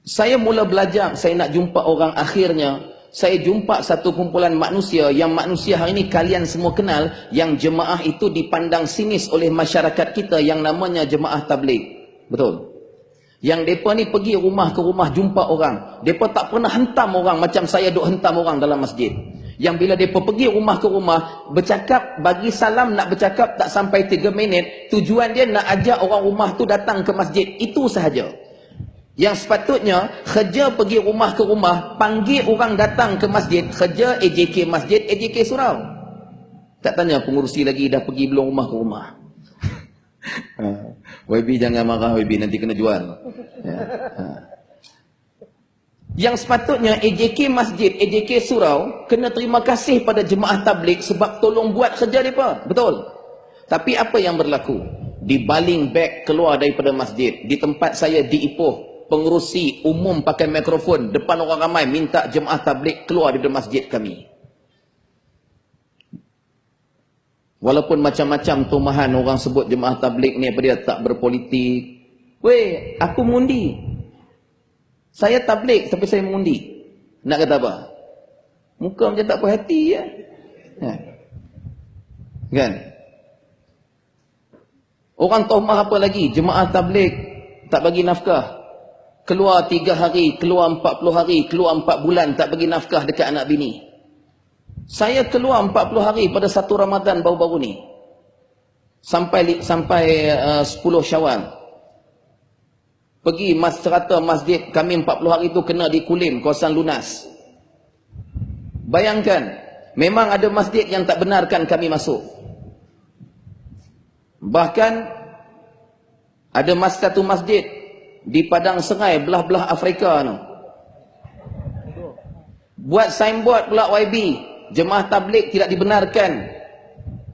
Saya mula belajar, saya nak jumpa orang, akhirnya saya jumpa satu kumpulan manusia yang manusia hari ini kalian semua kenal, yang jemaah itu dipandang sinis oleh masyarakat kita yang namanya jemaah tabligh. Betul? Yang mereka ni pergi rumah ke rumah jumpa orang. Mereka tak pernah hentam orang macam saya duk hentam orang dalam masjid. Yang bila mereka pergi rumah ke rumah, bercakap, bagi salam, nak bercakap tak sampai 3 minit, tujuan dia nak ajak orang rumah tu datang ke masjid. Itu sahaja. Yang sepatutnya, kerja pergi rumah ke rumah, panggil orang datang ke masjid, kerja AJK masjid, AJK surau. Tak tanya pengurusi lagi dah pergi belum rumah ke rumah. YB jangan marah YB, nanti kena jual. Ya. Yang sepatutnya AJK masjid, AJK surau kena terima kasih pada jemaah tabligh sebab tolong buat kerja mereka. Betul? Tapi apa yang berlaku? Dibaling beg keluar daripada masjid. Di tempat saya di Ipoh, pengerusi umum pakai mikrofon depan orang ramai minta jemaah tabligh keluar daripada masjid kami. Walaupun macam-macam tumahan orang sebut jemaah tabligh ni apa dia, tak berpolitik. Weh, aku mengundi. Saya tabligh tapi saya mengundi. Nak kata apa? Muka macam tak puas hati ya. Kan? Orang tomah apa lagi? Jemaah tabligh tak bagi nafkah. Keluar 3 hari, keluar 40 hari, keluar 4 bulan tak bagi nafkah dekat anak bini. Saya keluar 40 hari pada 1 Ramadan baru-baru ni. Sampai 10 Syawal. Pergi serata masjid kami 40 hari tu kena di Kulim, kawasan Lunas. Bayangkan, memang ada masjid yang tak benarkan kami masuk. Bahkan ada satu masjid di Padang Serai, belah-belah Afrika tu. Buat signboard pula YB, jemaah tabligh tidak dibenarkan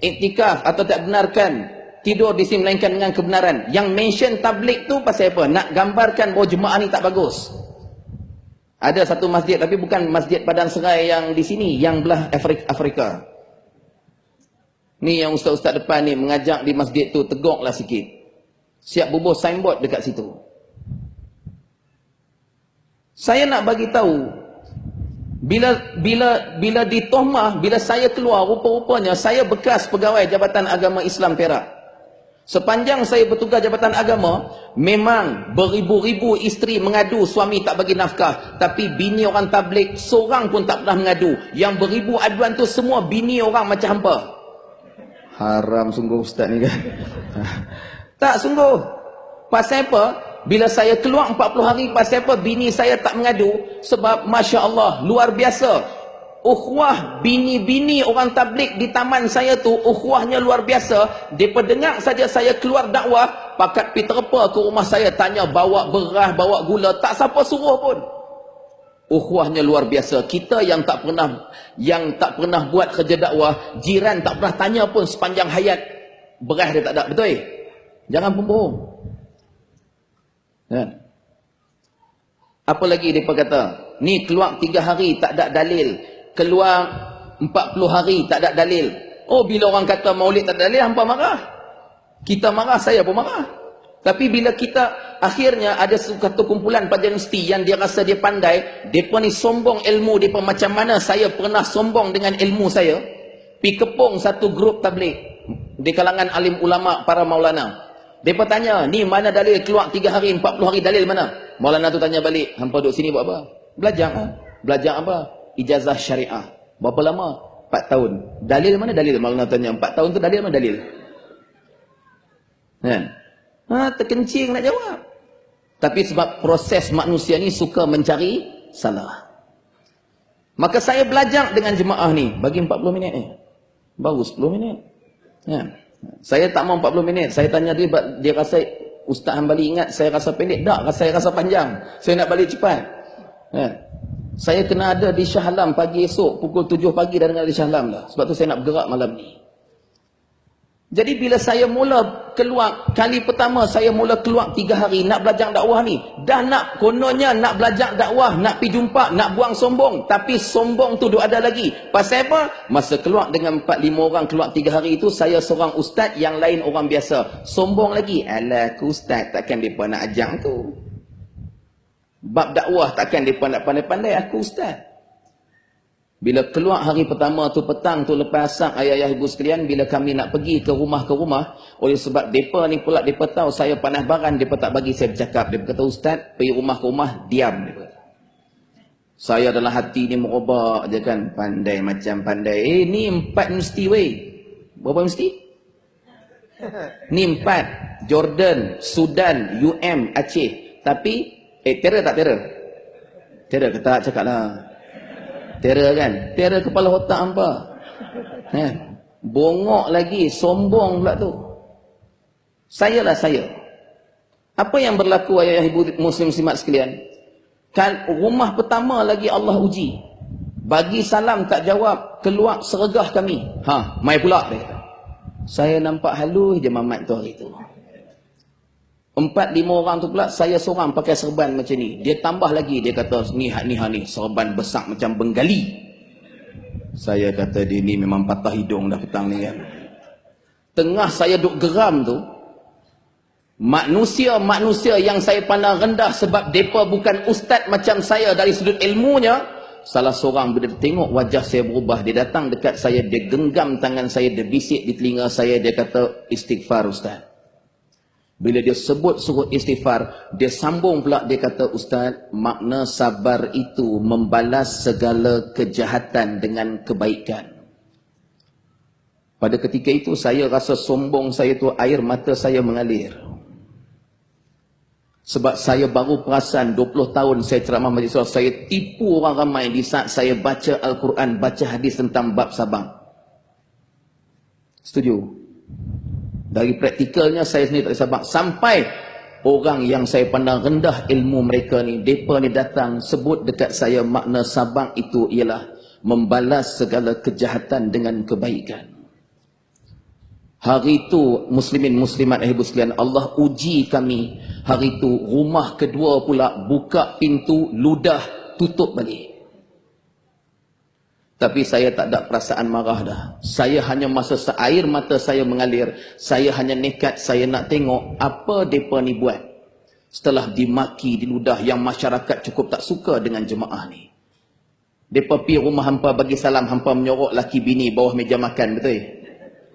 iktikaf atau tak benarkan tidur di sini melainkan dengan kebenaran. Yang mention tabligh tu pasal apa? Nak gambarkan bahawa jemaah ni tak bagus. Ada satu masjid, tapi bukan masjid Padang Serai yang di sini, yang belah Afrika. Ni yang ustaz-ustaz depan ni mengajak di masjid tu, tegoklah sikit. Siap bubuh signboard dekat situ. Saya nak bagi tahu, bila ditohmah, bila saya keluar, rupa-rupanya saya bekas pegawai Jabatan Agama Islam Perak. Sepanjang saya bertugas Jabatan Agama, memang beribu-ribu isteri mengadu suami tak bagi nafkah. Tapi bini orang tabligh seorang pun tak pernah mengadu. Yang beribu aduan tu semua bini orang macam hampa. Haram sungguh ustaz ni kan. Tak sungguh. Pasal apa? Bila saya keluar 40 hari, pasal apa bini saya tak mengadu? Sebab Masya Allah, luar biasa. Ukhuwah bini-bini orang tabligh di taman saya tu, ukhuwahnya luar biasa. Mereka dengar saja saya keluar dakwah, pakat pi terpa ke rumah saya, tanya bawa beras, bawa gula, tak siapa suruh pun. Ukhuwahnya luar biasa. Kita yang tak pernah buat kerja dakwah, jiran tak pernah tanya pun sepanjang hayat beras dia tak ada. Betul? Jangan pembohong. Ya. Apa lagi mereka kata? Ni keluar 3 hari tak ada dalil. Keluar 40 hari tak ada dalil. Oh, bila orang kata maulid tak ada dalil, hampa marah. Kita marah, saya pun marah. Tapi bila kita akhirnya ada satu kumpulan pelajar universiti yang dia rasa dia pandai, mereka ni sombong ilmu mereka macam mana saya pernah sombong dengan ilmu saya. Pi kepung satu grup tabligh di kalangan alim ulama para maulana. Mereka tanya, ni mana dalil keluar 3 hari, 40 hari, dalil mana? Maulana tu tanya balik, hampa duduk sini buat apa? Belajar. Belajar apa? Ijazah syariah. Berapa lama? 4 tahun. Dalil mana dalil? Maulana tanya, 4 tahun tu dalil mana dalil? Kan? Terkencing nak jawab. Tapi sebab proses manusia ni suka mencari salah. Maka saya belajar dengan jemaah ni. Bagi 40 minit ni. Baru 10 minit. Kan? Saya tak mau 40 minit. Saya tanya dia rasa, Ustaz Hambali ingat saya rasa pendek. Tak, saya rasa panjang. Saya nak balik cepat. Kan? Saya kena ada di Shah Alam pagi esok, pukul 7 pagi dah dengar di Shah Alam dah. Sebab tu saya nak bergerak malam ni. Jadi bila saya mula keluar, kali pertama saya mula keluar 3 hari nak belajar dakwah ni. Dah nak, kononnya nak belajar dakwah, nak pergi jumpa, nak buang sombong. Tapi sombong tu ada lagi. Pasal apa? Masa keluar dengan 4-5 orang keluar 3 hari itu, saya seorang ustaz, yang lain orang biasa. Sombong lagi. Alah, aku ustaz, takkan mereka nak ajang tu. Bab dakwah takkan mereka nak pandai-pandai, aku ustaz. Bila keluar hari pertama tu petang tu lepas asar, ayah-ayah ibu sekalian, bila kami nak pergi ke rumah, oleh sebab mereka ni pula, mereka tahu saya panas baran, mereka tak bagi saya bercakap. Mereka kata, ustaz, pergi rumah ke rumah, diam. Mereka. Saya dalam hati ni merobak je kan, pandai macam pandai. Ni 4 mesti weh. Berapa mesti? Ni 4. Jordan, Sudan, UM, Aceh. Tapi, terror tak terror? Terror ke tak cakap lah. Terror kan? Terror kepala otak hampa. Bongok lagi, sombong pula tu. Sayalah saya. Apa yang berlaku ayah ibu muslim-muslimat sekalian? Kan rumah pertama lagi Allah uji. Bagi salam tak jawab, keluar seregah kami. Mai pula dia kata. Saya nampak halus je mamat tu hari tu. 4-5 orang tu pula, saya seorang pakai serban macam ni. Dia tambah lagi, dia kata, ni serban besar macam Bengali. Saya kata, dia ni memang patah hidung dah petang ni kan. Tengah saya duk geram tu, manusia yang saya pandang rendah sebab mereka bukan ustaz macam saya dari sudut ilmunya, salah seorang bila dia tengok wajah saya berubah, dia datang dekat saya, dia genggam tangan saya, dia bisik di telinga saya, dia kata, istighfar ustaz. Bila dia sebut suruh istighfar, dia sambung pula, dia kata, ustaz, makna sabar itu membalas segala kejahatan dengan kebaikan. Pada ketika itu, saya rasa sombong saya tu, air mata saya mengalir. Sebab saya baru perasan 20 tahun saya ceramah majlis surah, saya tipu orang ramai di saat saya baca Al-Quran, baca hadis tentang bab sabar. Setuju? Dari praktikalnya saya sendiri tak sabar. Sampai orang yang saya pandang rendah ilmu mereka ni, mereka ni datang sebut dekat saya makna sabar itu ialah membalas segala kejahatan dengan kebaikan. Hari itu muslimin muslimat ibu sekalian, Allah uji kami. Hari itu rumah kedua pula buka pintu, ludah, tutup balik. Tapi saya tak ada perasaan marah dah. Saya hanya masa air mata saya mengalir, saya hanya nekat, saya nak tengok apa mereka ni buat. Setelah dimaki, diludah, yang masyarakat cukup tak suka dengan jemaah ni. Mereka pergi rumah hampa bagi salam, hampa menyorok laki bini bawah meja makan, betul?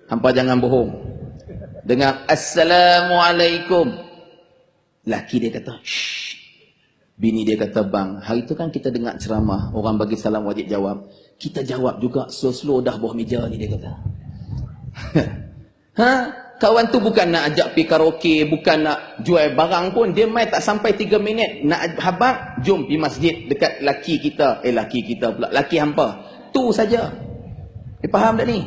Hampa jangan bohong. Dengar, Assalamualaikum. Laki dia kata, shh. Bini dia kata, bang, hari tu kan kita dengar ceramah, orang bagi salam wajib jawab. Kita jawab juga, slow-slow dah bawah meja ni, dia kata. Kawan tu bukan nak ajak pergi karaoke, bukan nak jual barang pun. Dia main tak sampai 3 minit. Nak habaq, jom pergi masjid dekat laki kita. Laki kita pula, laki hampa. Tu saja. Dia faham tak ni?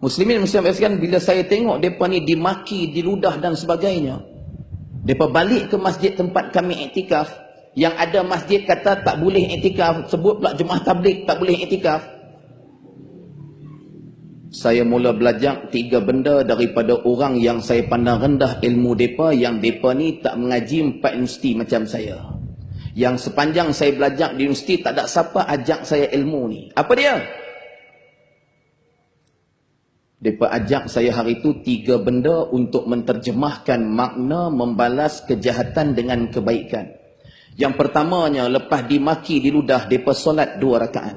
Muslimin muslimat sekalian, bila saya tengok mereka ni dimaki, diludah dan sebagainya, mereka balik ke masjid tempat kami iktikaf. Yang ada masjid kata tak boleh iktikaf, sebut pula jemaah tabligh tak boleh iktikaf. Saya mula belajar 3 benda daripada orang yang saya pandang rendah ilmu mereka, yang mereka ni tak mengaji 4 universiti macam saya. Yang sepanjang saya belajar di universiti tak ada siapa ajak saya ilmu ni. Apa dia? Mereka ajak saya hari itu 3 benda untuk menterjemahkan makna membalas kejahatan dengan kebaikan. Yang pertamanya, lepas dimaki, diludah, mereka solat 2 rakaat.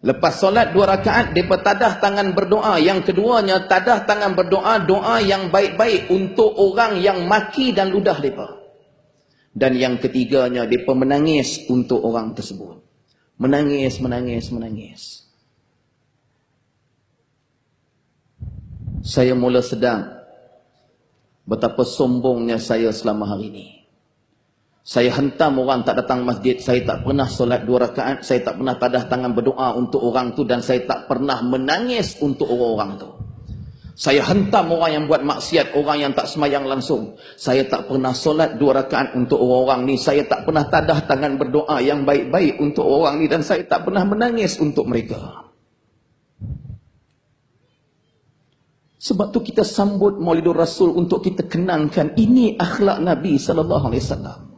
Lepas solat 2 rakaat, mereka tadah tangan berdoa. Yang keduanya, tadah tangan berdoa, doa yang baik-baik untuk orang yang maki dan ludah mereka. Dan yang ketiganya, mereka menangis untuk orang tersebut. Menangis, menangis, menangis. Saya mula sedang betapa sombongnya saya selama hari ini. Saya hentam orang tak datang masjid, saya tak pernah solat 2 rakaat, saya tak pernah tadah tangan berdoa untuk orang tu, dan saya tak pernah menangis untuk orang-orang tu. Saya hentam orang yang buat maksiat, orang yang tak semayang langsung. Saya tak pernah solat 2 rakaat untuk orang-orang ni, saya tak pernah tadah tangan berdoa yang baik-baik untuk orang ni, dan saya tak pernah menangis untuk mereka. Sebab tu kita sambut Maulidur Rasul untuk kita kenangkan ini akhlak Nabi sallallahu alaihi wasallam.